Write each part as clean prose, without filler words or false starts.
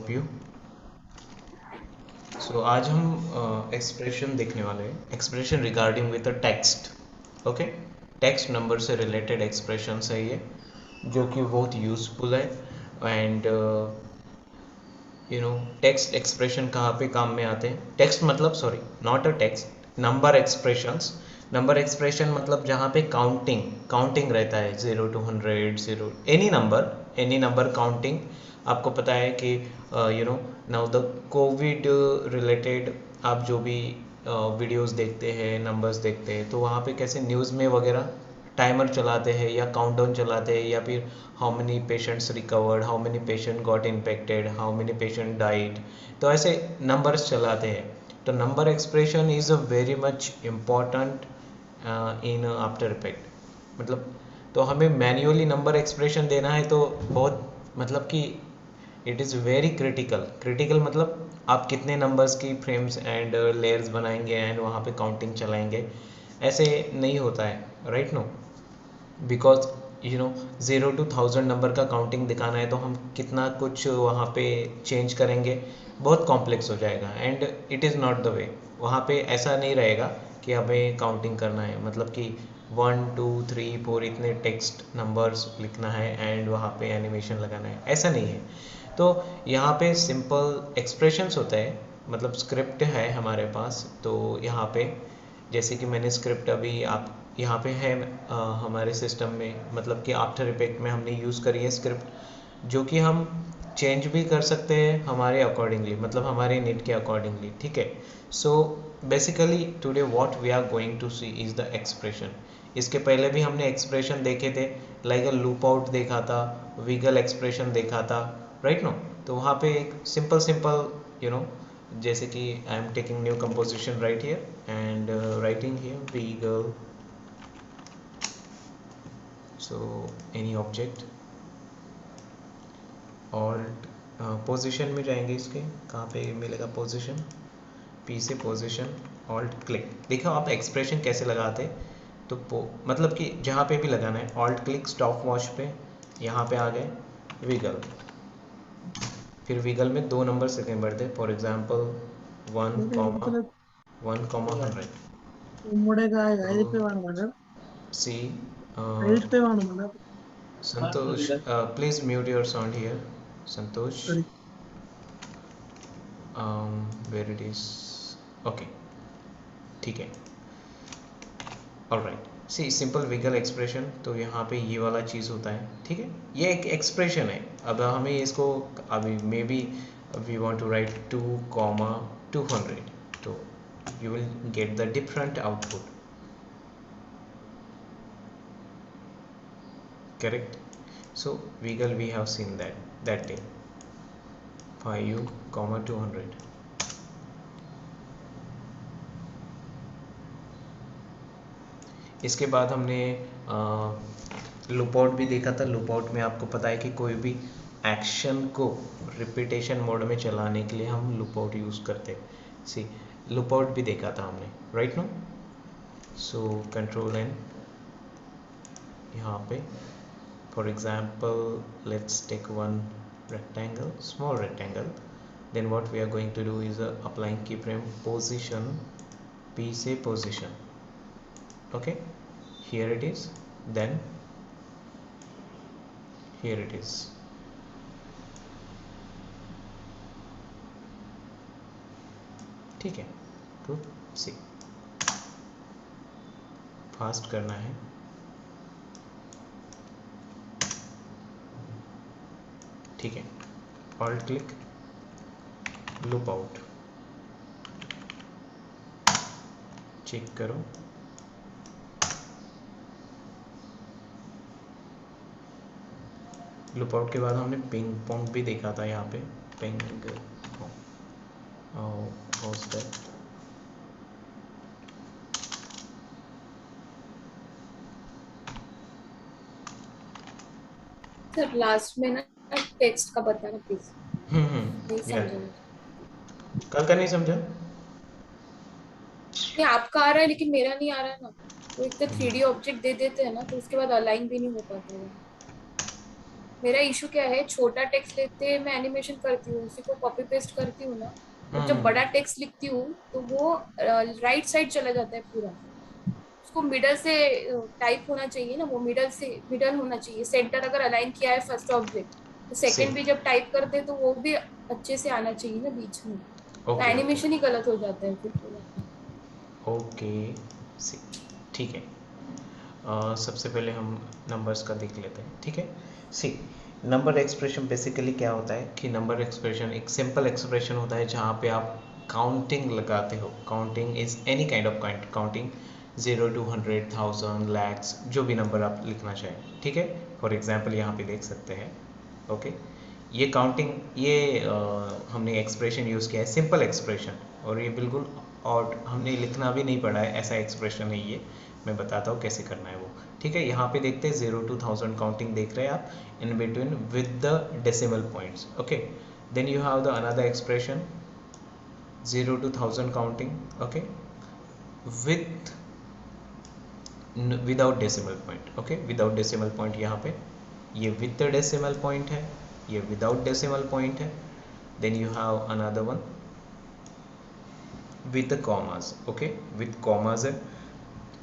Of you. सो आज हम expression देखने वाले हैं, expression regarding with a text. Okay, text number से रिलेटेड एक्सप्रेशन है ये, जो कि बहुत यूजफुल है। एंड टेक्स्ट एक्सप्रेशन कहाँ पे काम में आते हैं? टेक्स्ट मतलब, sorry, not a text, number expressions. Number expression मतलब जहाँ पे काउंटिंग काउंटिंग रहता है, 0 to 100, 0 एनी नंबर काउंटिंग। आपको पता है कि नाउ द कोविड रिलेटेड आप जो भी वीडियोस देखते हैं, नंबर्स देखते हैं, तो वहाँ पे कैसे न्यूज़ में वगैरह टाइमर चलाते हैं या काउंटडाउन चलाते हैं, या फिर how many patients recovered, how many patient got infected, how many patient died, तो ऐसे नंबर्स चलाते हैं। तो number expression is a very much important in after effect. मतलब तो हमें मैन्युअली नंबर एक्सप्रेशन देना है तो बहुत, मतलब कि इट इज़ वेरी क्रिटिकल मतलब आप कितने नंबर्स की फ्रेम्स एंड लेयर्स बनाएंगे एंड वहाँ पे काउंटिंग चलाएंगे, ऐसे नहीं होता है, right? No, because 0 to 1000 number का काउंटिंग दिखाना है तो हम कितना कुछ वहाँ पे चेंज करेंगे, बहुत कॉम्प्लेक्स हो जाएगा and it is not the way. वहाँ पे ऐसा नहीं रहेगा कि हमें काउंटिंग करना है, मतलब कि 1 2 3 4 इतने टेक्स्ट नंबर्स लिखना है एंड वहाँ पे एनिमेशन लगाना है, ऐसा नहीं है। तो यहाँ पे सिंपल एक्सप्रेशंस होता है, मतलब स्क्रिप्ट है हमारे पास। तो यहाँ पे जैसे कि मैंने स्क्रिप्ट अभी आप यहाँ पे है हमारे सिस्टम में, मतलब कि आफ्टर इफेक्ट में हमने यूज़ करी है स्क्रिप्ट, जो कि हम चेंज भी कर सकते हैं हमारे अकॉर्डिंगली, मतलब हमारे नीड के अकॉर्डिंगली, ठीक है। So basically today what we are going to see is the expression. इसके पहले भी हमने एक्सप्रेशन देखे थे, लाइक अ लूप आउट देखा था, विगल एक्सप्रेशन देखा था, राइट? नो, तो वहाँ पे एक सिंपल सिंपल जैसे कि I am taking new composition right here and writing here wiggle. So any object, alt position में जाएंगे, इसके कहाँ पे मिलेगा पोजीशन? पी से पोजीशन, ऑल्ट क्लिक। देखो आप एक्सप्रेशन कैसे लगाते, तो मतलब कि जहाँ पे भी लगाना है, ऑल्ट क्लिक स्टॉप वॉच पे, यहाँ पे आ गए विगल, फिर विगल में 2 नंबर सेकेंड बढ़ते, फॉर एग्जांपल 1, 1, 100। ఉమ్మడిగా तो అయిపోయాను మేడం सी అయిపోయాను madam Santosh, please mute your sound here, Santosh. Sorry where it is, okay, ठीक है, alright. See simple wiggle expression, तो यहाँ पे ये वाला चीज़ होता है, ठीक है। ये एक एक्सप्रेशन है। अब हमें इसको अभी maybe we want to write 2, 200, तो you will get the different output, correct? So wiggle we have seen that day 5, 200। इसके बाद हमने लूप आउट भी देखा था। लूप आउट में आपको पता है कि कोई भी एक्शन को रिपीटेशन मोड में चलाने के लिए हम लूप आउट यूज़ करते हैं। सी, लूप आउट भी देखा था हमने, right? No, so control N, यहाँ पे for example let's take one rectangle, small rectangle, then what we are going to do is applying keyframe position, p से position, okay, here it is, then here it is, ठीक है। Good, सी fast करना है, ठीक है। Alt click, loop out, check करो, loop out के बाद हमने पिंग पोंग भी देखा था यहाँ पे, पिंग दैट, सर लास्ट में ना टेक्स्ट का बताना प्लीज, नहीं यार समझा मुझे। कल का नहीं समझा? नहीं, आपका आ रहा है लेकिन मेरा नहीं आ रहा है ना। वो एक तो 3D ऑब्जेक्ट दे देते हैं ना, तो उसके बाद अलाइन भी नहीं हो पाता है। मेरा इशू क्या है, छोटा टेक्स्ट लेते मैं एनिमेशन करती हूँ, उसी को कॉपी पेस्ट करती हूँ ना, और जब हम्म। बड़ा टेक्स्ट लिखती हूँ तो वो राइट साइड चला जाता है पूरा। उसको मिडल से टाइप होना चाहिए ना, वो मिडल होना चाहिए। सेंटर अगर अलाइन किया है फर्स्ट ऑब्जेक्ट, तो सी सेकंड भी जब टाइप करते हैं तो वो भी अच्छे से आना चाहिए ना बीच में। तो ओके ओके एनिमेशन ही गलत हो जाता है फिर पूरा। ओके। सी ठीक है। सबसे पहले हम नंबर्स का देख लेते हैं, ठीक है। सी नंबर एक्सप्रेशन बेसिकली क्या होता है कि नंबर एक्सप्रेशन एक सिंपल एक्सप्रेशन होता है जहाँ पे आप काउंटिंग लगाते हो। Counting is any kind of counting, 0 to 100, 1000, lakhs, जो भी नंबर आप लिखना चाहें, ठीक है। फॉर एग्जांपल यहाँ पे देख सकते हैं। ओके, ये काउंटिंग, ये हमने एक्सप्रेशन यूज़ किया है, सिंपल एक्सप्रेशन, और ये बिल्कुल और हमने लिखना भी नहीं पड़ा है, ऐसा एक्सप्रेशन है ये। मैं बताता हूँ कैसे करना है वो, ठीक है। यहाँ पे देखते हैं 0 to 1000 काउंटिंग देख रहे हैं आप, in between with the decimal points. Okay, then you have the another expression 0 to 1000 counting, okay, with without decimal point. Okay, without decimal point, यहाँ पे ये विद द डेसिमल पॉइंट है, ये विदाउट डेसिमल पॉइंट है। Then you have another one with the commas, okay, with commas है।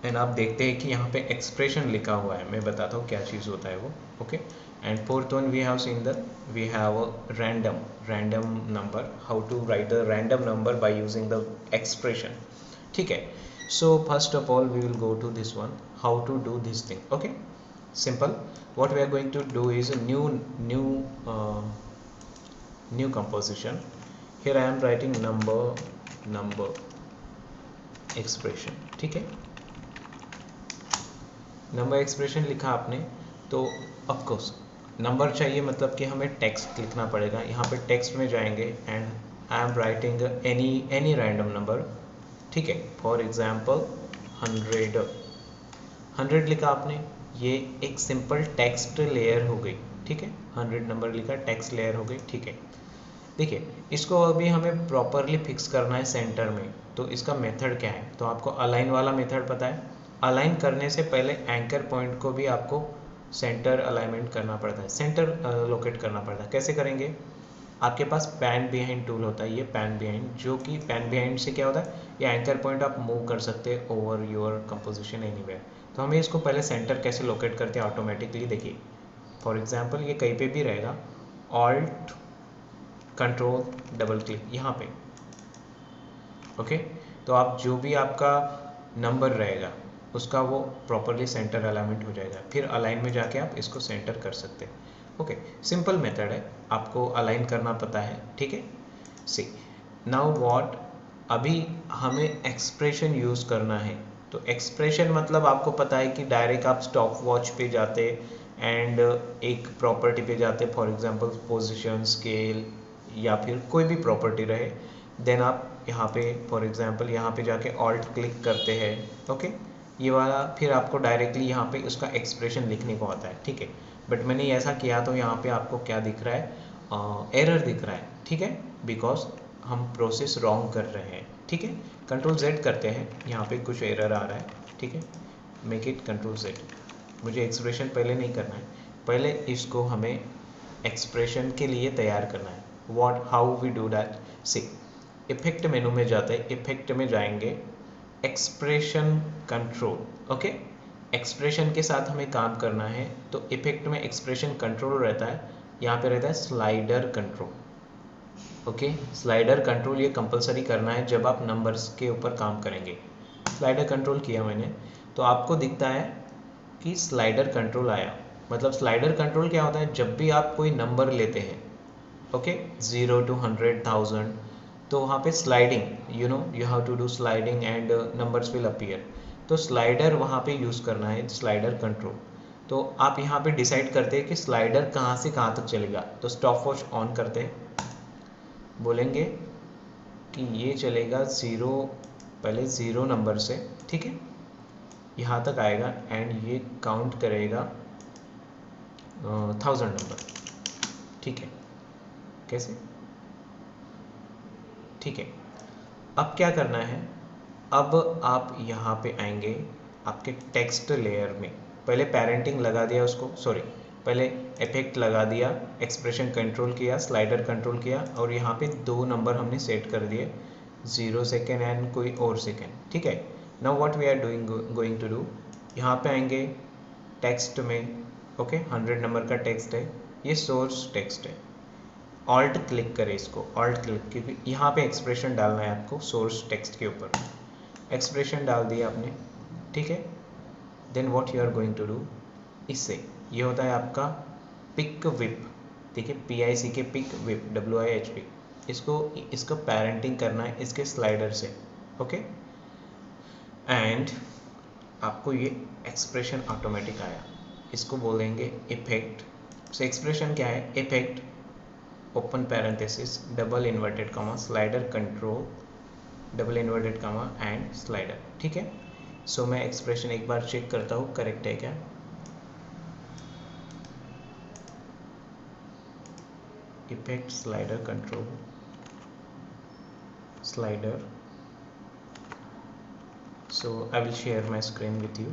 And आप देखते हैं कि यहाँ पे एक्सप्रेशन लिखा हुआ है, मैं बताता हूँ क्या चीज़ होता है वो। Okay, and fourth one we have seen the, we have random number, how to write the random number by using the expression, ठीक है। So first of all we will go to this one, how to do this thing. Okay, simple. What we are going to do is a new composition. Here I am writing number expression, ठीक है। Number expression लिखा आपने, तो of course number चाहिए, मतलब कि हमें text लिखना पड़ेगा। यहाँ पे टेक्स्ट में जाएंगे and I am writing any random number, ठीक है। फॉर एग्जांपल 100 लिखा आपने, ये एक सिंपल टेक्स्ट लेयर हो गई, ठीक है। 100 नंबर लिखा, टेक्स्ट लेयर हो गई, ठीक है। देखिए, इसको अभी हमें प्रॉपरली फिक्स करना है सेंटर में, तो इसका मेथड क्या है, तो आपको अलाइन वाला मेथड पता है। अलाइन करने से पहले एंकर पॉइंट को भी आपको सेंटर अलाइनमेंट करना पड़ता है, सेंटर लोकेट करना पड़ता है। कैसे करेंगे, आपके पास पैन बिहाइंड टूल होता है, ये पैन बिहाइंड, जो कि पैन बिहाइंड से क्या होता है, ये एंकर पॉइंट आप मूव कर सकते हैं ओवर योर कंपोजिशन एनीवेयर। तो हमें इसको पहले सेंटर कैसे लोकेट करते हैं ऑटोमेटिकली, देखिए। फॉर एग्जांपल ये कहीं पे भी रहेगा, ऑल्ट कंट्रोल डबल क्लिक यहाँ पे, ओके। तो आप जो भी आपका नंबर रहेगा उसका वो प्रॉपरली सेंटर अलाइनमेंट हो जाएगा, फिर अलाइन में जाके आप इसको सेंटर कर सकते हैं। ओके, सिंपल मेथड है, आपको अलाइन करना पता है, ठीक है। सी नाउ व्हाट, अभी हमें एक्सप्रेशन यूज़ करना है। तो एक्सप्रेशन मतलब आपको पता है कि डायरेक्ट आप स्टॉप वॉच पे जाते एंड एक प्रॉपर्टी पे जाते, फॉर एग्जांपल पोजीशन, स्केल, या फिर कोई भी प्रॉपर्टी रहे, देन आप यहाँ पे फॉर एग्जांपल यहाँ पे जाके ऑल्ट क्लिक करते हैं, ओके, ये वाला, फिर आपको डायरेक्टली यहाँ पे उसका एक्सप्रेशन लिखने को आता है, ठीक है। बट मैंने ऐसा किया तो यहाँ पे आपको क्या दिख रहा है, एरर दिख रहा है, ठीक है, बिकॉज हम प्रोसेस रॉन्ग कर रहे हैं, ठीक है। कंट्रोल Z करते हैं, यहाँ पे कुछ एरर आ रहा है, ठीक है, मेक इट कंट्रोल Z। मुझे एक्सप्रेशन पहले नहीं करना है, पहले इसको हमें एक्सप्रेशन के लिए तैयार करना है। What, how we do that, see effect menu में जाते हैं, इफेक्ट में जाएंगे, एक्सप्रेशन कंट्रोल, ओके। एक्सप्रेशन के साथ हमें काम करना है, तो इफेक्ट में एक्सप्रेशन कंट्रोल रहता है, यहाँ पे रहता है slider control, okay. Slider control ये कंपलसरी करना है जब आप नंबर्स के ऊपर काम करेंगे। स्लाइडर कंट्रोल किया मैंने, तो आपको दिखता है कि स्लाइडर कंट्रोल आया। मतलब स्लाइडर कंट्रोल क्या होता है, जब भी आप कोई नंबर लेते हैं, ओके, 0 to 100, 1000, तो वहाँ पे sliding, you have to do sliding and numbers will appear. तो स्लाइडर वहाँ पे यूज़ करना है, स्लाइडर कंट्रोल। तो आप यहाँ पे डिसाइड करते हैं कि स्लाइडर कहाँ से कहाँ तक चलेगा। तो स्टॉप वॉच ऑन करते हैं, बोलेंगे कि ये चलेगा 0, पहले 0 नंबर से, ठीक है, यहाँ तक आएगा एंड ये काउंट करेगा 1000 नंबर, ठीक है। कैसे, ठीक है। अब क्या करना है, अब आप यहाँ पे आएंगे आपके टेक्स्ट लेयर में, पहले पेरेंटिंग लगा दिया उसको, सॉरी, पहले इफेक्ट लगा दिया, एक्सप्रेशन कंट्रोल किया, स्लाइडर कंट्रोल किया, और यहाँ पे 2 नंबर हमने सेट कर दिए, 0 सेकेंड एंड कोई और सेकेंड, ठीक है। Now what we are going to do, यहाँ पे आएंगे टेक्स्ट में, ओके 100 नंबर का टेक्स्ट है, ये सोर्स टेक्स्ट है। ऑल्ट क्लिक करें इसको, ऑल्ट क्लिक, क्योंकि यहाँ पे एक्सप्रेशन डालना है आपको सोर्स टेक्स्ट के ऊपर। एक्सप्रेशन डाल दिया आपने, ठीक है। Then what you are going to do, इससे ये होता है आपका पिक विप, ठीक है, PIC के पिक विप, WIHP। इसको पेरेंटिंग करना है इसके स्लाइडर से, ओके। एंड आपको ये एक्सप्रेशन ऑटोमेटिक आया, इसको बोलेंगे इफेक्ट। सो एक्सप्रेशन क्या है, effect open parenthesis double inverted comma slider control double inverted comma and slider, ठीक है। सो मैं एक्सप्रेशन एक बार चेक करता हूँ करेक्ट है क्या। Effect slider control slider. So I will share my screen with you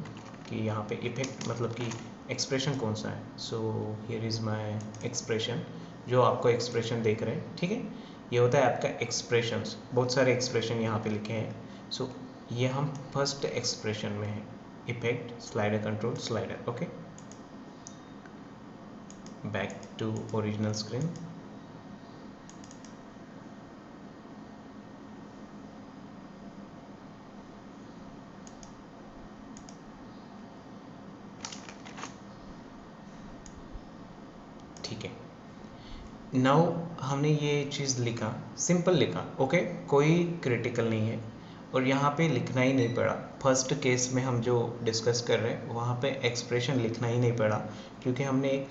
कि यहाँ पे इफेक्ट मतलब कि एक्सप्रेशन कौन सा है। So here is my expression, जो आपको एक्सप्रेशन देख रहे हैं, ठीक है। ये होता है आपका एक्सप्रेशंस, बहुत सारे एक्सप्रेशन यहाँ पे लिखे हैं। सो ये हम फर्स्ट एक्सप्रेशन में है, effect slider control slider, okay. Back to original screen. ठीक है, नाउ हमने ये चीज़ लिखा, सिंपल लिखा, ओके, कोई क्रिटिकल नहीं है, और यहाँ पे लिखना ही नहीं पड़ा। फर्स्ट केस में हम जो डिस्कस कर रहे हैं वहाँ पे एक्सप्रेशन लिखना ही नहीं पड़ा, क्योंकि हमने एक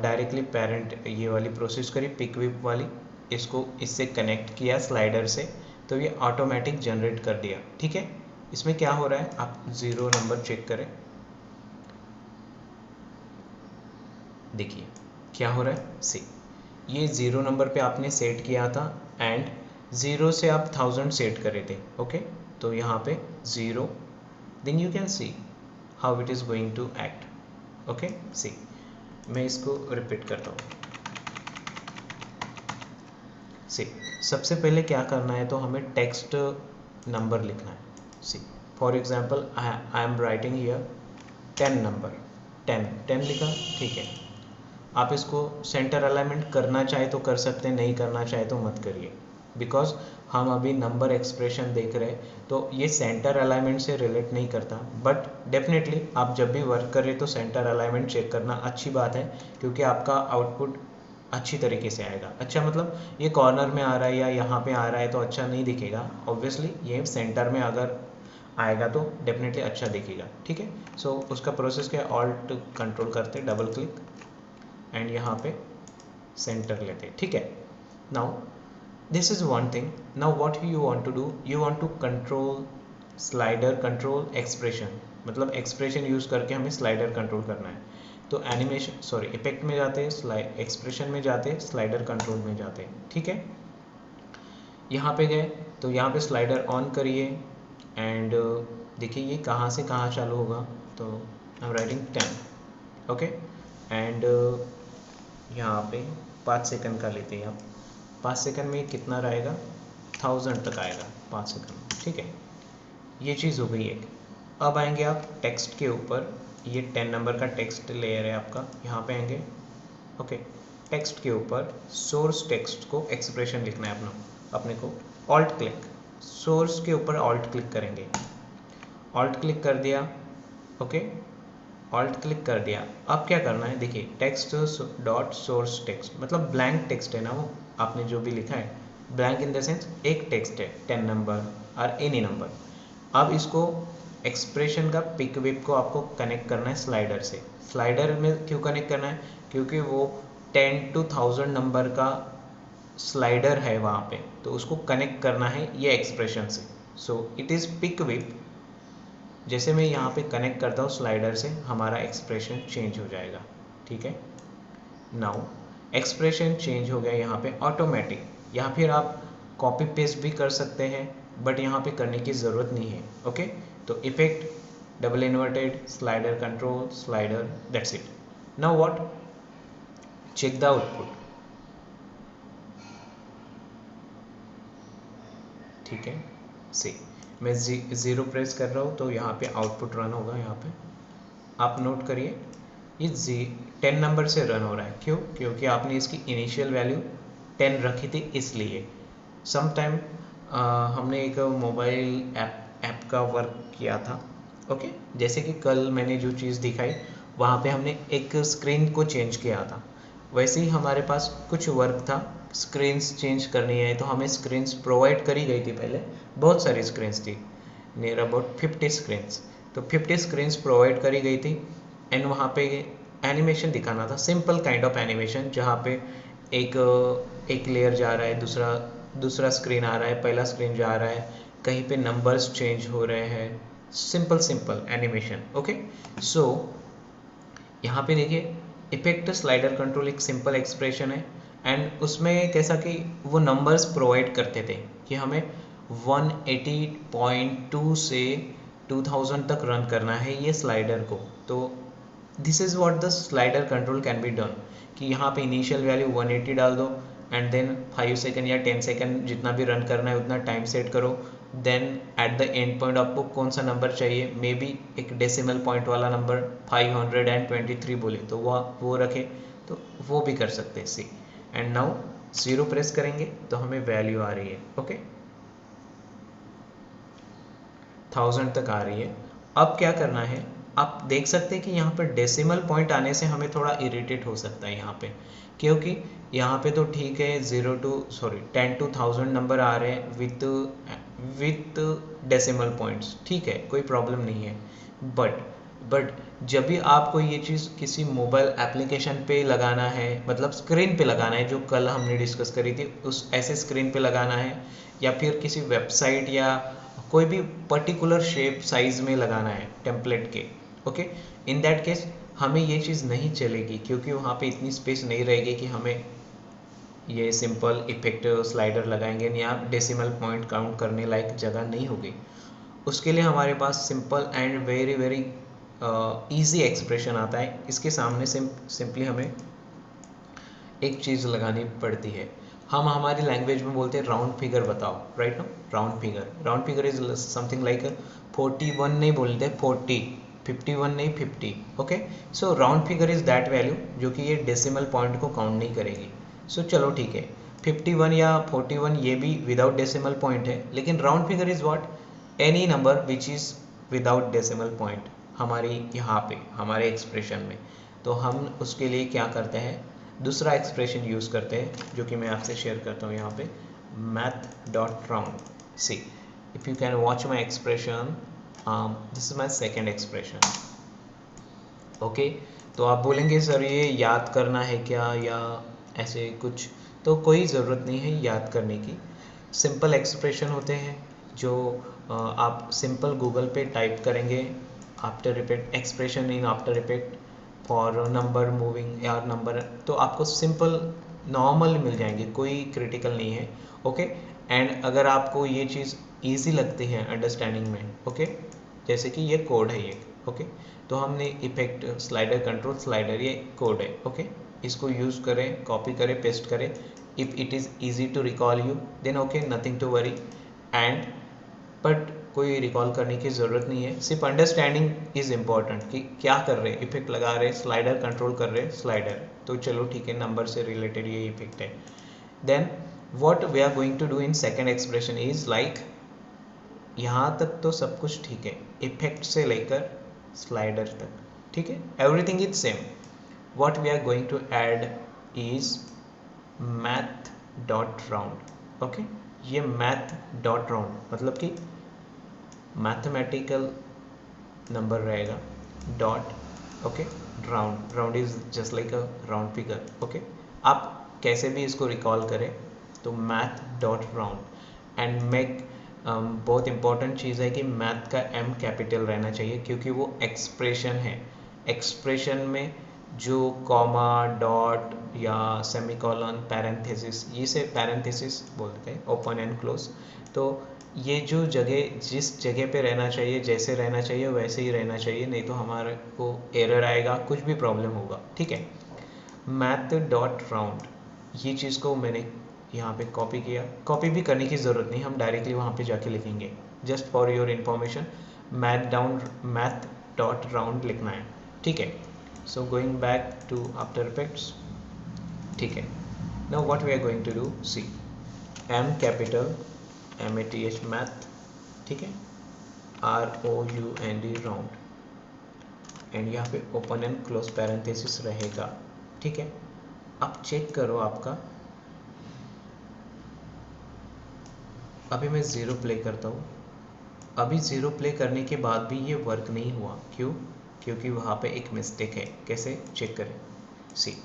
डायरेक्टली पेरेंट ये वाली प्रोसेस करी, पिक विप वाली, इसको इससे कनेक्ट किया स्लाइडर से, तो ये ऑटोमेटिक जनरेट कर दिया, ठीक है। इसमें क्या हो रहा है, आप 0 नंबर चेक करें, देखिए क्या हो रहा है। सी, ये 0 नंबर पे आपने सेट किया था एंड 0 से आप 1000 सेट करे थे, ओके। तो यहाँ पे 0, then you can see how it is going to act, okay. See, मैं इसको रिपीट करता हूँ। सी, सबसे पहले क्या करना है, तो हमें टेक्स्ट नंबर लिखना है। See, for example I am writing here 10 number, 10 लिखा, ठीक है। आप इसको सेंटर अलाइनमेंट करना चाहे तो कर सकते हैं, नहीं करना चाहे तो मत करिए, बिकॉज हम अभी नंबर एक्सप्रेशन देख रहे हैं, तो ये सेंटर अलाइनमेंट से रिलेट नहीं करता। बट डेफिनेटली आप जब भी वर्क करें तो सेंटर अलाइनमेंट चेक करना अच्छी बात है, क्योंकि आपका आउटपुट अच्छी तरीके से आएगा। अच्छा मतलब ये कॉर्नर में आ रहा है या यहाँ पे आ रहा है तो अच्छा नहीं दिखेगा, ऑब्वियसली ये सेंटर में अगर आएगा तो डेफिनेटली अच्छा दिखेगा, ठीक है। सो उसका प्रोसेस क्या, ऑल्ट कंट्रोल करते, डबल क्लिक एंड यहाँ पे सेंटर लेते, ठीक है। Now this is one thing. Now what you want to do, you want to control slider control expression, मतलब एक्सप्रेशन यूज करके हमें स्लाइडर कंट्रोल करना है। तो एनिमेशन सॉरी इफेक्ट में जाते, स्लाइड एक्सप्रेशन में जाते, स्लाइडर कंट्रोल में जाते, ठीक है। यहाँ पे गए तो यहाँ पे स्लाइडर ऑन करिए एंड देखिए ये कहाँ से कहाँ चालू होगा, तो आई एम राइटिंग 10, ओके। एंड यहाँ पे 5 सेकंड का लेते हैं आप, 5 सेकंड में कितना रहेगा, 1000 तक आएगा 5 सेकंड, ठीक है। ये चीज़ हो गई एक। अब आएंगे आप टेक्स्ट के ऊपर, ये 10 नंबर का टेक्स्ट लेयर है आपका, यहाँ पे आएंगे, ओके। टेक्स्ट के ऊपर सोर्स टेक्स्ट को एक्सप्रेशन लिखना है अपने को, ऑल्ट क्लिक, सोर्स के ऊपर ऑल्ट क्लिक करेंगे, ऑल्ट क्लिक कर दिया, ओके, ऑल्ट क्लिक कर दिया। अब क्या करना है, देखिए टेक्स्ट डॉट सोर्स टेक्स्ट, मतलब ब्लैंक टेक्स्ट है ना, वो आपने जो भी लिखा है ब्लैंक इन द सेंस एक टेक्स्ट है 10 नंबर और एनी नंबर। अब इसको एक्सप्रेशन का पिक विप को आपको कनेक्ट करना है स्लाइडर से। स्लाइडर में क्यों कनेक्ट करना है, क्योंकि वो 10 to 1000 नंबर का स्लाइडर है वहाँ पे, तो उसको कनेक्ट करना है ये एक्सप्रेशन से। So it is pick whip, जैसे मैं यहाँ पे कनेक्ट करता हूँ स्लाइडर से, हमारा एक्सप्रेशन चेंज हो जाएगा, ठीक है। नाउ एक्सप्रेशन चेंज हो गया यहाँ पे ऑटोमेटिक, या फिर आप कॉपी पेस्ट भी कर सकते हैं, बट यहाँ पे करने की ज़रूरत नहीं है, ओके। तो effect double inverted slider control slider, that's it. Now what, check the output. ठीक है, सी मैं 0 प्रेस कर रहा हूँ तो यहाँ पे आउटपुट रन होगा। यहाँ पे आप नोट करिए ये 10 नंबर से रन हो रहा है। क्यों? क्योंकि आपने इसकी इनिशियल वैल्यू 10 रखी थी इसलिए। सम टाइम हमने एक मोबाइल ऐप का वर्क किया था। ओके, जैसे कि कल मैंने जो चीज़ दिखाई वहाँ पे हमने एक स्क्रीन को चेंज किया था, वैसे ही हमारे पास कुछ वर्क था, स्क्रीन्स चेंज करनी है तो हमें स्क्रीन्स प्रोवाइड करी गई थी। पहले बहुत सारी स्क्रीन्स थी, नियर अबाउट 50 स्क्रीन्स। तो 50 स्क्रीन्स प्रोवाइड करी गई थी एंड वहाँ पे एनिमेशन दिखाना था, सिंपल काइंड ऑफ एनिमेशन, जहाँ पे एक लेयर जा रहा है, दूसरा स्क्रीन आ रहा है, पहला स्क्रीन जा रहा है, कहीं पे नंबर्स चेंज हो रहे हैं, सिंपल एनिमेशन। ओके, सो यहाँ पे देखिए इफेक्ट स्लाइडर कंट्रोल एक सिंपल एक्सप्रेशन है एंड उसमें कैसा कि वो नंबर्स प्रोवाइड करते थे कि हमें 180.2 से 2000 तक रन करना है ये स्लाइडर को। तो this is what the slider control can be done कि यहाँ पे इनिशियल वैल्यू 180 डाल दो एंड देन 5 सेकंड या 10 सेकंड जितना भी रन करना है उतना टाइम सेट करो। Then at the end point आपको कौन सा नंबर चाहिए, मे बी एक डेसिमल पॉइंट वाला नंबर 523 बोले तो वो रखे तो वो भी कर सकते हैं। सी एंड नाउ 0 प्रेस करेंगे तो हमें वैल्यू आ रही है। ओके, 1000 तक आ रही है। अब क्या करना है, आप देख सकते हैं कि यहाँ पर डेसिमल पॉइंट आने से हमें थोड़ा इरिटेट हो सकता है यहाँ पे, क्योंकि यहाँ पे तो ठीक है 10 to 1000 नंबर आ रहे हैं विथ डेसिमल पॉइंट्स, ठीक है, कोई प्रॉब्लम नहीं है। बट जब भी आपको ये चीज़ किसी मोबाइल एप्लीकेशन पे लगाना है, मतलब स्क्रीन पे लगाना है, जो कल हमने डिस्कस करी थी उस ऐसे स्क्रीन पे लगाना है, या फिर किसी वेबसाइट या कोई भी पर्टिकुलर शेप साइज में लगाना है टेम्पलेट के, ओके, इन दैट केस हमें ये चीज़ नहीं चलेगी, क्योंकि वहाँ पे इतनी स्पेस नहीं रहेगी कि हमें ये सिंपल इफेक्ट स्लाइडर लगाएंगे या डेसिमल पॉइंट काउंट करने लायक जगह नहीं होगी। उसके लिए हमारे पास simple and very very easy expression आता है। इसके सामने सिंपली हमें एक चीज़ लगानी पड़ती है, हम हमारी लैंग्वेज में बोलते हैं राउंड फिगर बताओ, right no, round figure is something like 41 नहीं बोलते 40, 51 नहीं 50। Okay, so round figure is that value जो कि ये डेसिमल पॉइंट को काउंट नहीं करेगी। सो चलो ठीक है, 51 या 41 ये भी विदाउट डेसिमल पॉइंट है, लेकिन round figure is what, any number which is without decimal point हमारी यहाँ पे हमारे एक्सप्रेशन में। तो हम उसके लिए क्या करते हैं, दूसरा एक्सप्रेशन यूज़ करते हैं जो कि मैं आपसे शेयर करता हूँ यहाँ पे, math.round। C if you can watch my expression, this is my second expression. Okay, तो आप बोलेंगे सर ये याद करना है क्या या ऐसे कुछ, तो कोई ज़रूरत नहीं है याद करने की, सिंपल एक्सप्रेशन होते हैं जो आप सिंपल गूगल पे टाइप करेंगे, after effect expression in after effect for number moving या नंबर, तो आपको सिंपल नॉर्मल मिल जाएंगे, कोई क्रिटिकल नहीं है। ओके, एंड अगर आपको ये चीज़ इजी लगती है अंडरस्टैंडिंग में, ओके, जैसे कि ये कोड है ये, ओके, तो हमने इफेक्ट स्लाइडर कंट्रोल स्लाइडर ये कोड है, ओके, इसको यूज़ करें, कॉपी करें, पेस्ट करें। If it is easy to recall you then okay, nothing to worry, and but कोई रिकॉल करने की ज़रूरत नहीं है, सिर्फ अंडरस्टैंडिंग इज़ इम्पॉर्टेंट कि क्या कर रहे हैं, इफेक्ट लगा रहे हैं, स्लाइडर कंट्रोल कर रहे हैं, स्लाइडर, तो चलो ठीक है, नंबर से रिलेटेड ये इफेक्ट है। Then what we are going to do in second expression is like, यहाँ तक तो सब कुछ ठीक है, इफेक्ट से लेकर स्लाइडर तक ठीक है, everything is same. What we are going to add is math.round। Okay, ये math.round मतलब कि मैथमेटिकल नंबर रहेगा, dot, okay, round is just like a round figure. Okay, आप कैसे भी इसको रिकॉल करें तो math.round एंड मेक, बहुत इंपॉर्टेंट चीज़ है कि मैथ का m कैपिटल रहना चाहिए, क्योंकि वो एक्सप्रेशन है, एक्सप्रेशन में जो कॉमा, डॉट या सेमीकोलन, पैरेंथेसिस, इसे पैरेंथेसिस बोलते हैं, ओपन एंड क्लोज, तो ये जो जगह जिस जगह पे रहना चाहिए, जैसे रहना चाहिए वैसे ही रहना चाहिए, नहीं तो हमारे को एरर आएगा, कुछ भी प्रॉब्लम होगा, ठीक है। मैथ डॉट राउंड, ये चीज़ को मैंने यहाँ पे कॉपी किया। कॉपी भी करने की ज़रूरत नहीं, हम डायरेक्टली वहाँ पे जाके लिखेंगे। Just for your information math dot round लिखना है, ठीक है। So going back to after effects, ठीक है। Now what we are going to do, C M capital MATH math, ठीक है, ROUND राउंड, एंड यहाँ पे ओपन एंड क्लोज पैरेंथेसिस रहेगा, ठीक है। अब चेक करो आपका, अभी मैं ज़ीरो प्ले करता हूँ। अभी ज़ीरो प्ले करने के बाद भी ये वर्क नहीं हुआ, क्यों? क्योंकि वहाँ पे एक मिस्टेक है। कैसे चेक करें, सी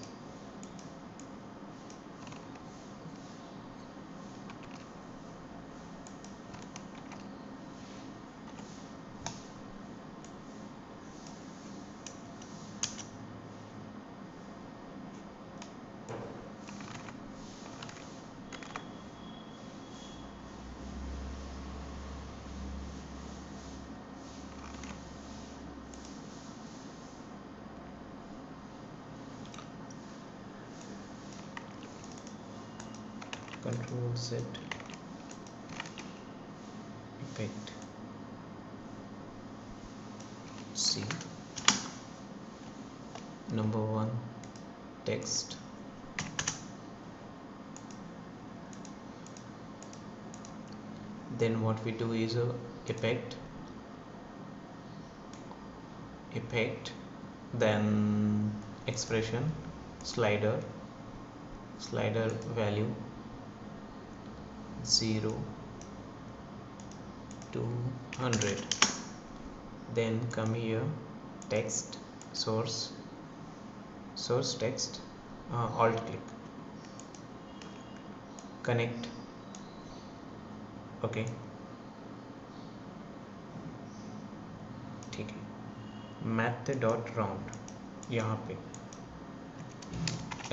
Control Z effect, C number 1 text, then what we do is effect, then expression, slider value 0 to 100, then come here text, source text, alt click, connect, okay, ठीक है। मैथ डॉट राउंड, यहाँ पे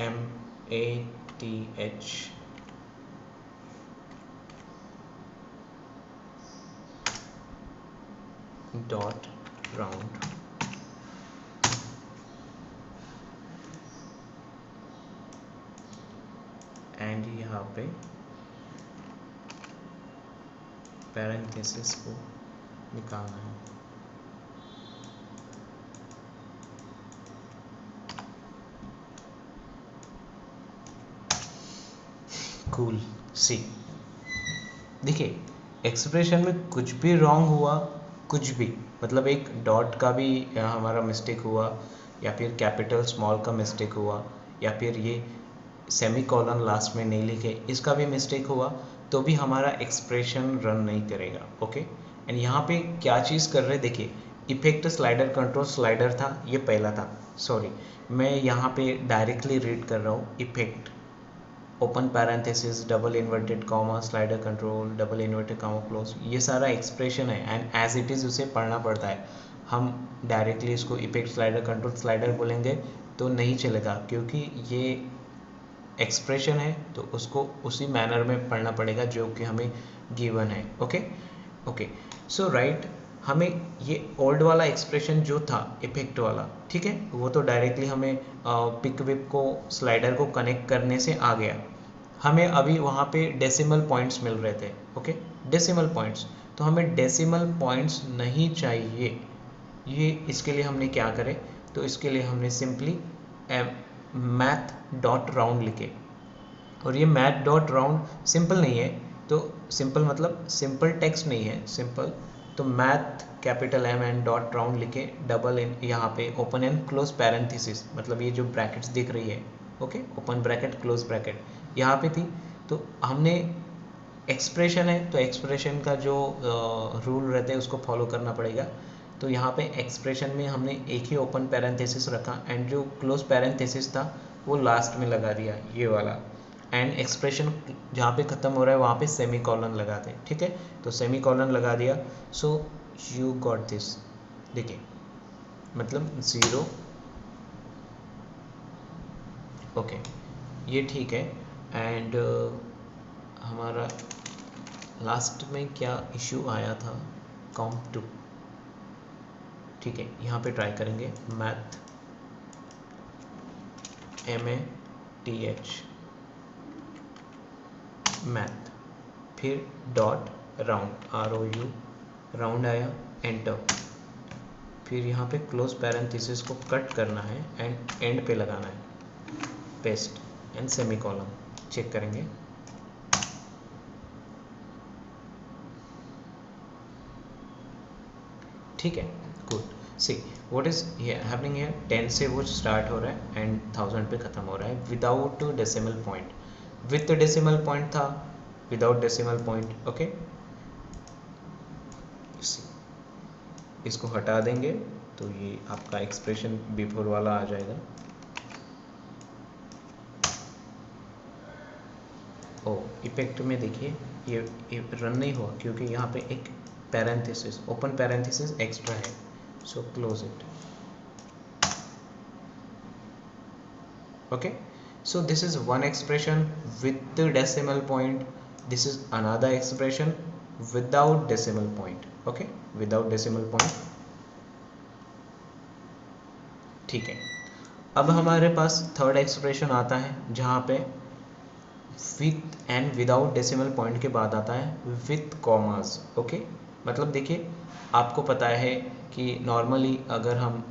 MATH dot round, and यहाँ पे parenthesis को निकालना है। Cool, सी देखिए एक्सप्रेशन में कुछ भी रॉन्ग हुआ, कुछ भी मतलब एक डॉट का भी हमारा मिस्टेक हुआ, या फिर कैपिटल स्मॉल का मिस्टेक हुआ, या फिर ये सेमी कॉलन लास्ट में नहीं लिखे इसका भी मिस्टेक हुआ, तो भी हमारा एक्सप्रेशन रन नहीं करेगा, ओके। एंड यहाँ पे क्या चीज़ कर रहे, देखिए इफेक्ट स्लाइडर कंट्रोल स्लाइडर था, ये पहला था, सॉरी मैं यहाँ पे डायरेक्टली रीड कर रहा हूँ। Effect open parenthesis double inverted comma slider control double inverted comma close, ये सारा एक्सप्रेशन है एंड एज इट इज़ उसे पढ़ना पड़ता है। हम डायरेक्टली इसको इफेक्ट स्लाइडर कंट्रोल स्लाइडर बोलेंगे तो नहीं चलेगा, क्योंकि ये एक्सप्रेशन है तो उसको उसी मैनर में पढ़ना पड़ेगा जो कि हमें गिवन है, ओके। सो राइट, हमें ये ओल्ड वाला एक्सप्रेशन जो था इफेक्ट वाला, ठीक है, वो तो डायरेक्टली हमें पिक विप को स्लाइडर को कनेक्ट करने से आ गया। हमें अभी वहाँ पे डेसिमल पॉइंट्स मिल रहे थे, ओके, डेसिमल पॉइंट्स, तो हमें डेसिमल पॉइंट्स नहीं चाहिए। ये इसके लिए हमने क्या करे, तो इसके लिए हमने सिंपली मैथ डॉट राउंड लिखे, और ये मैथ डॉट राउंड सिंपल नहीं है, तो सिंपल मतलब सिंपल टेक्स्ट नहीं है, सिंपल तो math capital M and dot round लिखे, डबल इन यहाँ पे ओपन एंड क्लोज पैरेंथेसिस, मतलब ये जो ब्रैकेट्स दिख रही है, okay, open bracket close bracket यहाँ पे थी, तो हमने एक्सप्रेशन है तो एक्सप्रेशन का जो रूल रहते हैं उसको फॉलो करना पड़ेगा। तो यहाँ पे एक्सप्रेशन में हमने एक ही ओपन पैरेंथेसिस रखा एंड जो क्लोज पैरेंथेसिस था वो लास्ट में लगा दिया, ये वाला, एंड एक्सप्रेशन जहाँ पे ख़त्म हो रहा है वहाँ पे सेमी कॉलन लगा दें, ठीक है, तो सेमी कॉलन लगा दिया। सो यू गॉट दिस, देखिए मतलब 0, ओके, ये ठीक है। एंड हमारा लास्ट में क्या इशू आया था, COM2, ठीक है, यहाँ पे ट्राई करेंगे मैथ MATH मैथ, फिर डॉट राउंड ROU राउंड आया, एंटर। फिर यहाँ पे क्लोज पैरेंथेसिस को कट करना है एंड एंड पे लगाना है, पेस्ट एंड सेमीकोलन। चेक करेंगे, ठीक है, good. See what is happening here, 10 से वो स्टार्ट हो रहा है एंड 1000 पे ख़त्म हो रहा है without decimal point. With decimal point था, विदाउट डेसिमल पॉइंट। ओके, इसको हटा देंगे तो ये आपका एक्सप्रेशन बिफोर वाला आ जाएगा। ओ इफेक्ट में देखिए ये रन नहीं हुआ क्योंकि यहाँ पे एक पैरेंथेसिस, ओपन पैरेंथेसिस एक्स्ट्रा है, so close it. Okay, so this is one expression with the decimal point, this is another expression without decimal point. Okay, without decimal point, ठीक है। अब हमारे पास थर्ड एक्सप्रेशन आता है जहाँ पे with and without decimal point के बाद आता है विथ कॉमास। ओके, मतलब देखिए आपको पता है कि नॉर्मली अगर हम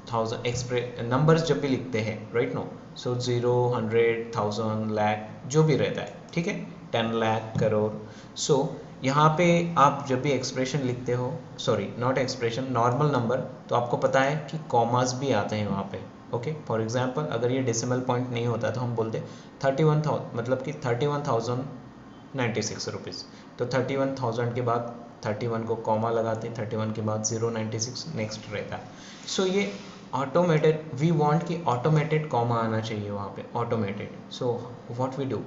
1000 नंबर्स जब भी लिखते हैं, राइट नो, सो 0, 100, 1000, लाख जो भी रहता है, ठीक है, 10 लाख, करोड़। सो यहाँ पे आप जब भी एक्सप्रेशन लिखते हो, sorry not expression, normal number, तो आपको पता है कि कॉमास भी आते हैं वहाँ पे। ओके, फॉर एग्जांपल अगर ये डेसिमल पॉइंट नहीं होता तो हम बोलते 31,000, मतलब कि 31,096 रुपीज़। तो 31,000 के बाद 31 को कॉमा लगाते, 31 के बाद 096 नेक्स्ट रहता है। सो ये ऑटोमेटेड, वी वांट कि ऑटोमेटेड कॉमा आना चाहिए वहाँ पे, automated. So what we do,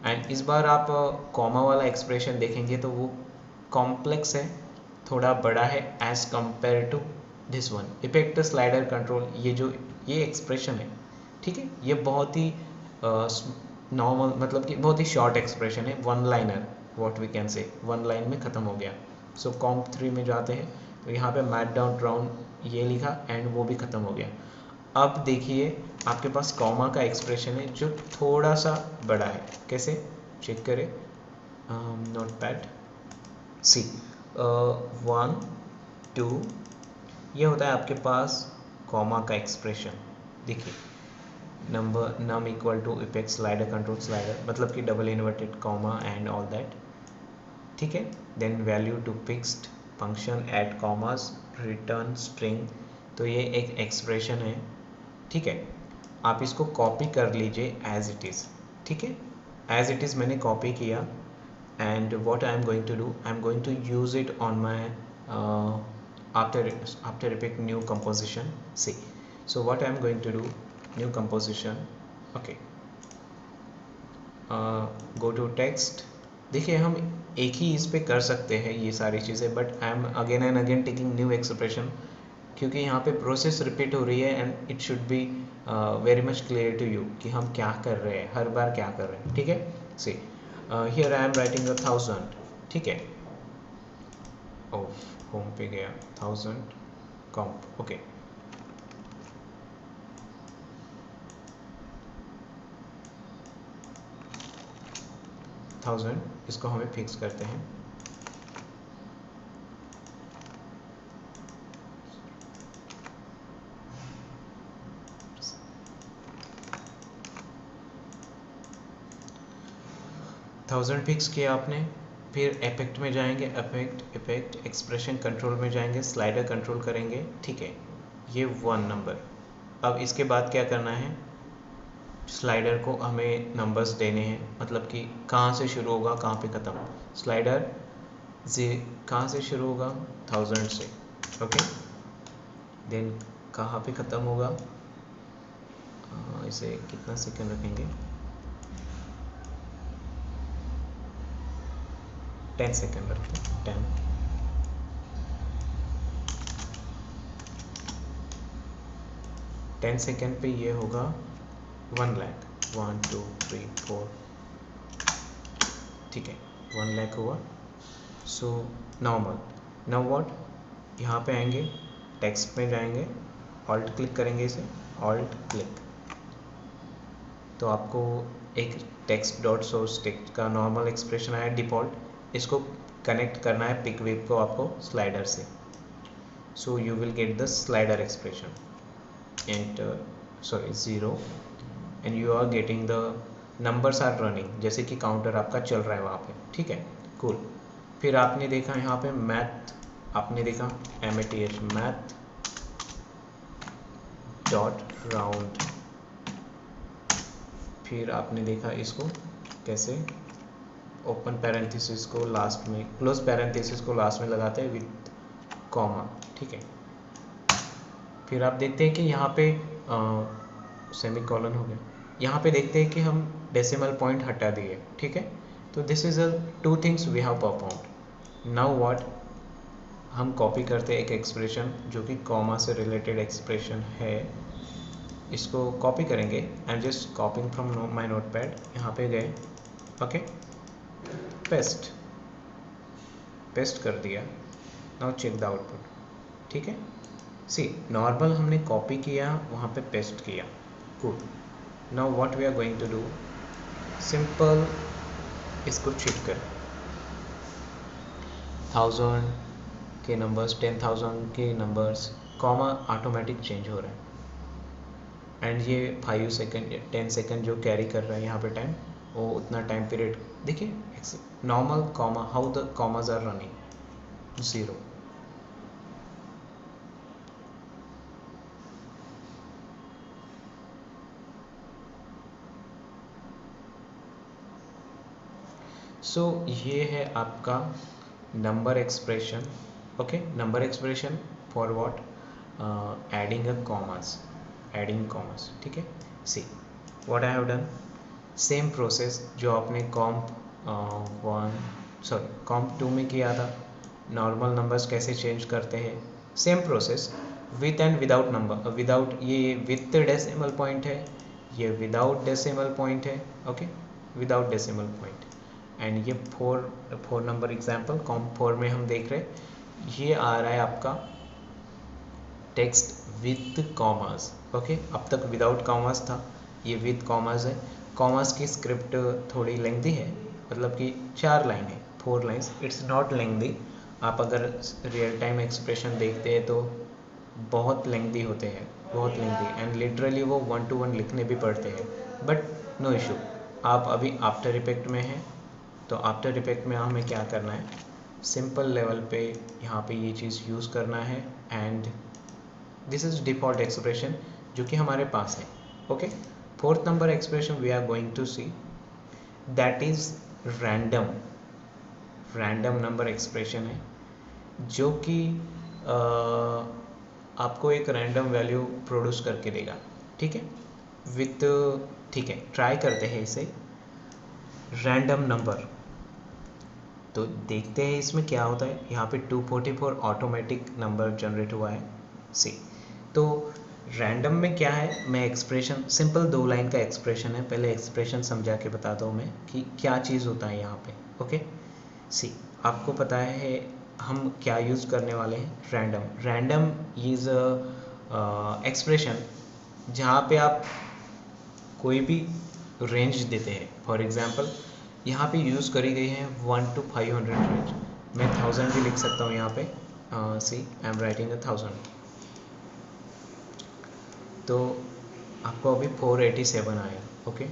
and इस बार आप कॉमा वाला एक्सप्रेशन देखेंगे तो वो कॉम्प्लेक्स है, थोड़ा बड़ा है as compare to this one. Effect slider control, ये एक्सप्रेशन है, ठीक है, ये बहुत ही नॉर्मल, मतलब कि बहुत ही शॉर्ट एक्सप्रेशन है, one liner, what we can say, one line में ख़त्म हो गया। सो कॉम्प 3 में जाते हैं तो यहाँ पे मैट डाउन राउंड ये लिखा एंड वो भी ख़त्म हो गया। अब देखिए आपके पास कॉमा का एक्सप्रेशन है जो थोड़ा सा बड़ा है, कैसे चेक करें, नोट पैड, सी 1 2, ये होता है आपके पास कॉमा का एक्सप्रेशन। देखिए number num equal to effect slider control slider, मतलब कि double inverted comma and all that, ठीक है। Then value to fixed function at commas return string, तो ये एक एक्सप्रेशन है, ठीक है। आप इसको कॉपी कर लीजिए एज इट इज़, ठीक है, एज इट इज़ मैंने कॉपी किया and what I am going to do, I am going to use it on my after Epic new composition. See, so what I am going to do, new composition, okay, go to text। देखिए हम एक ही इस पे कर सकते हैं ये सारी चीज़ें, but I am again and again taking new expression क्योंकि यहाँ पे प्रोसेस रिपीट हो रही है and it should be very much clear to you कि हम क्या कर रहे हैं, हर बार क्या कर रहे हैं, ठीक है। See here I am writing 1000, ठीक है, होम पे गया 1000 कॉम्प, ओके, थाउजेंड, इसको हमें फिक्स करते हैं। थाउजेंड फिक्स किया आपने, फिर इफेक्ट में जाएंगे, इफेक्ट एक्सप्रेशन कंट्रोल में जाएंगे, स्लाइडर कंट्रोल करेंगे, ठीक है, ये 1 नंबर। अब इसके बाद क्या करना है, स्लाइडर को हमें नंबर्स देने हैं, मतलब कि कहाँ से शुरू होगा कहाँ पे ख़त्म। स्लाइडर कहाँ से शुरू होगा, 1000 से, ओके, देन कहाँ पे ख़त्म होगा, इसे कितना सेकंड रखेंगे, 10 सेकंड रखते हैं, 10 सेकंड पे ये होगा 1 लाख, 1 2 3 4, ठीक है, 1 लाख हुआ। सो नॉर्मल, नाउ व्हाट, यहाँ पे आएंगे, टेक्स्ट में जाएंगे, ऑल्ट क्लिक करेंगे, इसे ऑल्ट क्लिक, तो आपको एक टेक्स्ट डॉट सोर्स टेक्स्ट का नॉर्मल एक्सप्रेशन आया डिफ़ॉल्ट, इसको कनेक्ट करना है पिक वेब को आपको स्लाइडर से, so you will get the slider expression enter sorry 0 and you are getting the numbers are running, जैसे कि काउंटर आपका चल रहा है वहाँ पे, ठीक है, कूल। फिर आपने देखा यहाँ पे मैथ, आपने देखा MATH मैथ डॉट राउंड, फिर आपने देखा इसको कैसे ओपन पैरेंथेसिस को लास्ट में, क्लोज पैरेंथेसिस को लास्ट में लगाते हैं विथ कॉमा, ठीक है। फिर आप देखते हैं कि यहाँ पे सेमी कॉलन हो गया, यहाँ पे देखते हैं कि हम डेसिमल पॉइंट हटा दिए, ठीक है। तो this is a 2 things we have performed. Now what, हम कॉपी करते हैं एक एक्सप्रेशन जो कि कॉमा से रिलेटेड एक्सप्रेशन है, इसको कॉपी करेंगे। I am just copying from my note pad, यहाँ पे गए, ओके, पेस्ट कर दिया। नाउ चेक द आउटपुट, ठीक है। सी नॉर्मल हमने कॉपी किया, वहाँ पे पेस्ट किया, good. Now what we are going to do, simple इसको चेक कर 1000 के नंबर्स, 10,000 के नंबर्स, कॉमा ऑटोमेटिक चेंज हो रहा है एंड ये 5 सेकेंड 10 सेकेंड जो कैरी कर रहा है यहाँ पे टाइम, वो उतना टाइम पीरियड देखिए। Normal comma, how the commas are running, 0। So ये है आपका number expression, okay. Number expression for what, adding a commas, adding commas, ठीक है। See what I have done, same process जो आपने कॉम्प 2 में किया था, नॉर्मल नंबर्स कैसे चेंज करते हैं, same process with and without number, without, ये विथ डेसिमल पॉइंट है, ये विदाउट डेसिमल पॉइंट है, okay, without decimal point. And ये 4 नंबर एग्जाम्पल कॉम्प 4 में हम देख रहे, ये आ रहा है आपका टेक्स्ट विथ कॉमास, ओके। अब तक विदाउट कॉमास था, ये विथ कॉमास है। कॉमास की स्क्रिप्ट थोड़ी लेंथी है, मतलब कि 4 लाइन है, 4 लाइन्स, इट्स नॉट लेंथी। आप अगर रियल टाइम एक्सप्रेशन देखते हैं तो बहुत लेंथी होते हैं, बहुत लेंथी, एंड लिटरली वो 1 to 1 लिखने भी पड़ते हैं, बट नो इशू। आप अभी आफ्टर इफेक्ट में हैं, तो आफ्टर इफेक्ट में हमें क्या करना है, सिंपल लेवल पे यहाँ पे ये चीज़ यूज़ करना है and this is default expression जो कि हमारे पास है, okay. 4th number expression we are going to see, that is random number expression है, जो कि आपको एक रैंडम वैल्यू प्रोड्यूस करके देगा, ठीक है, विथ, ठीक है। ट्राई करते हैं इसे, रैंडम नंबर, तो देखते हैं इसमें क्या होता है। यहाँ पे 244 ऑटोमेटिक नंबर जनरेट हुआ है, सी। तो रैंडम में क्या है, मैं एक्सप्रेशन, सिंपल 2 लाइन का एक्सप्रेशन है, पहले एक्सप्रेशन समझा के बताता हूँ मैं कि क्या चीज़ होता है यहाँ पे, ओके। सी आपको पता है हम क्या यूज़ करने वाले हैं, रैंडम इज़ एक्सप्रेशन जहाँ पे आप कोई भी रेंज देते हैं। फॉर एग्जांपल यहाँ पे यूज़ करी गई है 1 to 500 रेंज, मैं 1000 भी लिख सकता हूँ यहाँ पे, सी आई एम राइटिंग 1000, तो आपको अभी 487 आया, ओके।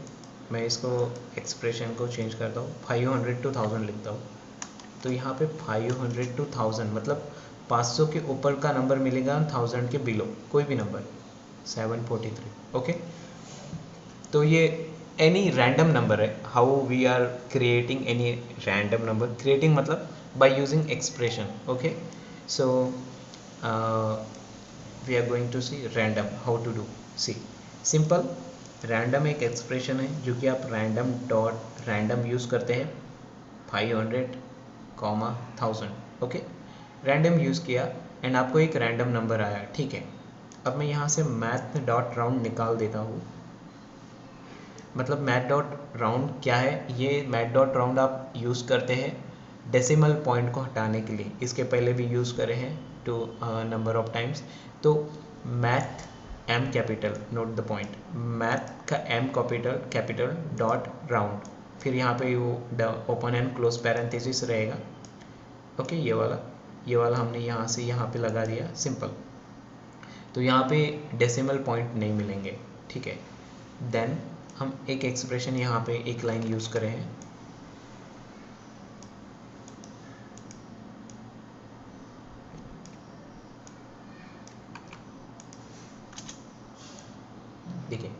मैं इसको एक्सप्रेशन को चेंज करता हूँ, 500 to 1000 लिखता हूँ, तो यहाँ पे 500 to 1000 मतलब 500 के ऊपर का नंबर मिलेगा, 1000 के बिलो कोई भी नंबर, 743, ओके। तो ये एनी रैंडम नंबर है, how we are creating any random number, creating मतलब by using expression, okay. So we are going to see random, how to do, see simple. Random एक expression है जो कि आप random use करते हैं 500, 1000, okay. Random use किया and आपको एक रैंडम नंबर आया, ठीक है। अब मैं यहाँ से मैथ डॉट राउंड निकाल देता हूँ, मतलब मैथ डॉट राउंड क्या है, ये मैथ डॉट राउंड आप यूज़ करते हैं डेसिमल पॉइंट को हटाने के लिए, इसके पहले भी यूज़ करे हैं टू नंबर ऑफ टाइम्स। तो math M capital, note the point, math का एम कैपिटल डॉट राउंड, फिर यहाँ पे वो ओपन एंड क्लोज पैरेंथेसिस रहेगा। ओके, ये वाला हमने यहाँ से यहाँ पे लगा दिया, सिंपल। तो यहाँ पे डेसिमल पॉइंट नहीं मिलेंगे, ठीक है। देन हम एक एक्सप्रेशन यहाँ पे एक लाइन यूज़ करें हैं, देखिए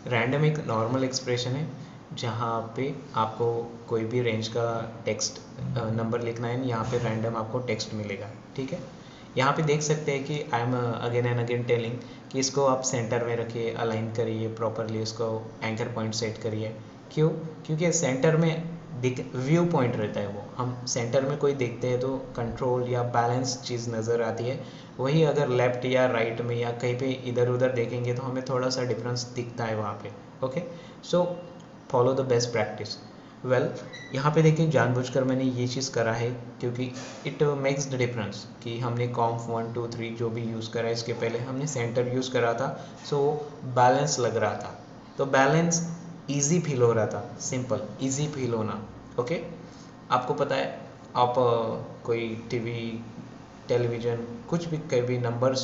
रैंडम एक नॉर्मल एक्सप्रेशन है जहाँ पे आपको कोई भी रेंज का टेक्स्ट नंबर लिखना है, यहाँ पे रैंडम आपको टेक्स्ट मिलेगा, ठीक है। यहाँ पे देख सकते हैं कि I am again and again telling कि इसको आप सेंटर में रखिए, अलाइन करिए प्रॉपरली, इसको एंकर पॉइंट सेट करिए। क्यों? क्योंकि सेंटर में व्यू पॉइंट रहता है, वो हम सेंटर में कोई देखते हैं तो कंट्रोल या बैलेंस चीज़ नज़र आती है, वही अगर लेफ्ट या राइट में या कहीं पे इधर उधर देखेंगे तो हमें थोड़ा सा डिफरेंस दिखता है वहाँ पे। Okay, so follow the best practice. Well, यहाँ पे देखिए जानबूझकर मैंने ये चीज़ करा है क्योंकि इट मेक्स द डिफरेंस कि हमने कॉम्फ 1 2 3 जो भी यूज़ करा है, इसके पहले हमने सेंटर यूज़ करा था, सो बैलेंस लग रहा था, तो बैलेंस ईजी फील हो रहा था, सिंपल ईजी फील होना। ओके, आपको पता है आप कोई टीवी टेलीविज़न कुछ भी कभी नंबर्स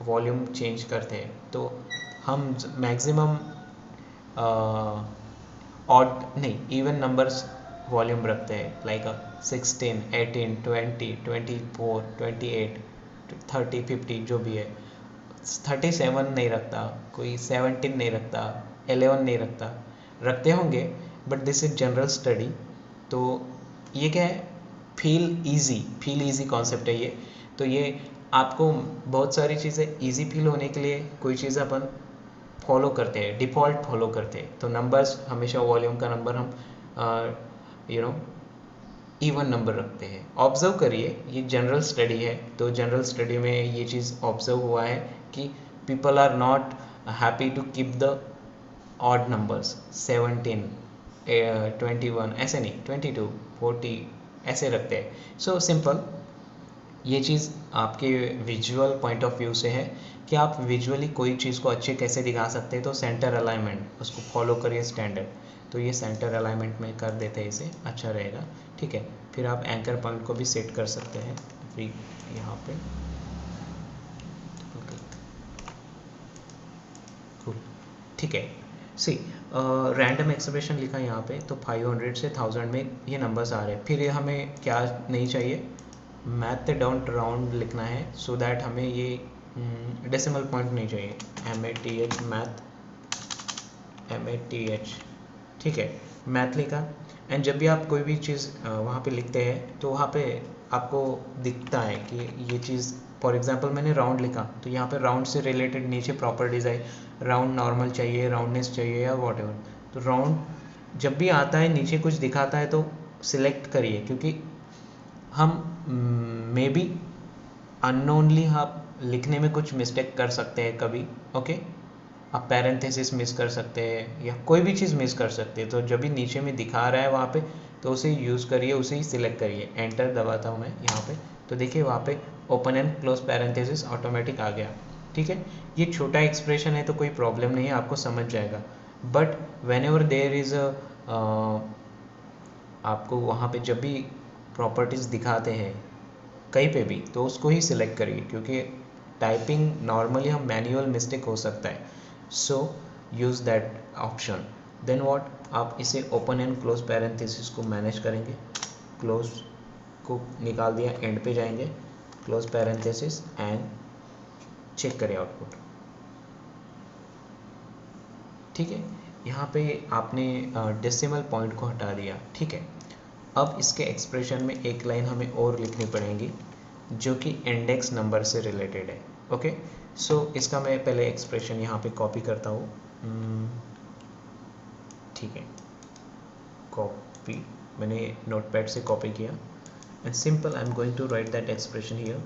वॉल्यूम चेंज करते हैं तो हम मैक्सिमम ऑड नहीं इवन नंबर्स वॉल्यूम रखते हैं, लाइक 16 18 20 24 28 30 50 जो भी है। 37 नहीं रखता कोई, 17 नहीं रखता, 11 नहीं रखता, रखते होंगे, but this is general study. तो ये क्या है, फील इजी कॉन्सेप्ट है ये। तो ये आपको बहुत सारी चीज़ें इजी फील होने के लिए कोई चीज़ अपन फॉलो करते हैं, डिफ़ॉल्ट फॉलो करते हैं। तो नंबर्स हमेशा वॉल्यूम का नंबर हम इवन नंबर रखते हैं। ऑब्जर्व करिए, ये जनरल स्टडी है, तो जनरल स्टडी में ये चीज़ ऑब्जर्व हुआ है कि people are not happy to keep the odd numbers, 17 21 ऐसे नहीं, 22 40 ऐसे रखते हैं। सो सिंपल, ये चीज़ आपके विजुअल पॉइंट ऑफ व्यू से है कि आप विजुअली कोई चीज़ को अच्छे कैसे दिखा सकते हैं। तो सेंटर अलाइनमेंट उसको फॉलो करिए स्टैंडर्ड, तो ये सेंटर अलाइनमेंट में कर देते हैं, इसे अच्छा रहेगा, ठीक है। फिर आप एंकर पॉइंट को भी सेट कर सकते हैं फ्री यहाँ पे, कूल, ठीक है। सी रैंडम एक्सप्रेशन लिखा यहाँ पे, तो 500 से 1000 में ये नंबर्स आ रहे हैं। फिर हमें क्या नहीं चाहिए, मैथ डाउन राउंड लिखना है, सो दैट हमें ये डेसिमल पॉइंट नहीं चाहिए, MATH मैथ MATH, ठीक है, मैथ लिखा। एंड जब भी आप कोई भी चीज़ वहाँ पे लिखते हैं तो वहाँ पे आपको दिखता है कि ये चीज़, फॉर एग्जांपल मैंने राउंड लिखा तो यहाँ पे राउंड से रिलेटेड नीचे प्रॉपर्टीज है, राउंड नॉर्मल चाहिए, राउंडनेस चाहिए या वॉटेवर। तो राउंड जब भी आता है नीचे कुछ दिखाता है तो सिलेक्ट करिए, क्योंकि हम मे बी अननोनली आप लिखने में कुछ मिस्टेक कर सकते हैं कभी। ओके, आप पैरेंथेसिस मिस कर सकते हैं या कोई भी चीज़ मिस कर सकते हैं, तो जब भी नीचे में दिखा रहा है वहाँ पे तो उसे यूज़ करिए, उसे ही सिलेक्ट करिए। एंटर दबाता हूँ मैं यहाँ पे, तो देखिए वहाँ पे open and close parenthesis automatic आ गया, ठीक है। ये छोटा एक्सप्रेशन है तो कोई प्रॉब्लम नहीं है, आपको समझ जाएगा। But whenever there is आपको वहाँ पे जब भी प्रॉपर्टीज़ दिखाते हैं कहीं पे भी, तो उसको ही सिलेक्ट करिए, क्योंकि टाइपिंग नॉर्मली हम मैनुअल मिस्टेक हो सकता है, so use that option. Then what, आप इसे ओपन एंड क्लोज पैरेंथेसिस को मैनेज करेंगे, क्लोज को निकाल दिया, एंड पे जाएंगे, क्लोज पैरेंथेसिस एंड चेक करें आउटपुट, ठीक है। यहाँ पे आपने डेसिमल पॉइंट को हटा दिया, ठीक है। अब इसके एक्सप्रेशन में एक लाइन हमें और लिखनी पड़ेगी जो कि इंडेक्स नंबर से रिलेटेड है। ओके, सो इसका मैं पहले एक्सप्रेशन यहाँ पे कॉपी करता हूँ, ठीक है, कॉपी, मैंने नोटपैड से कॉपी किया and simple I am going to write that expression here.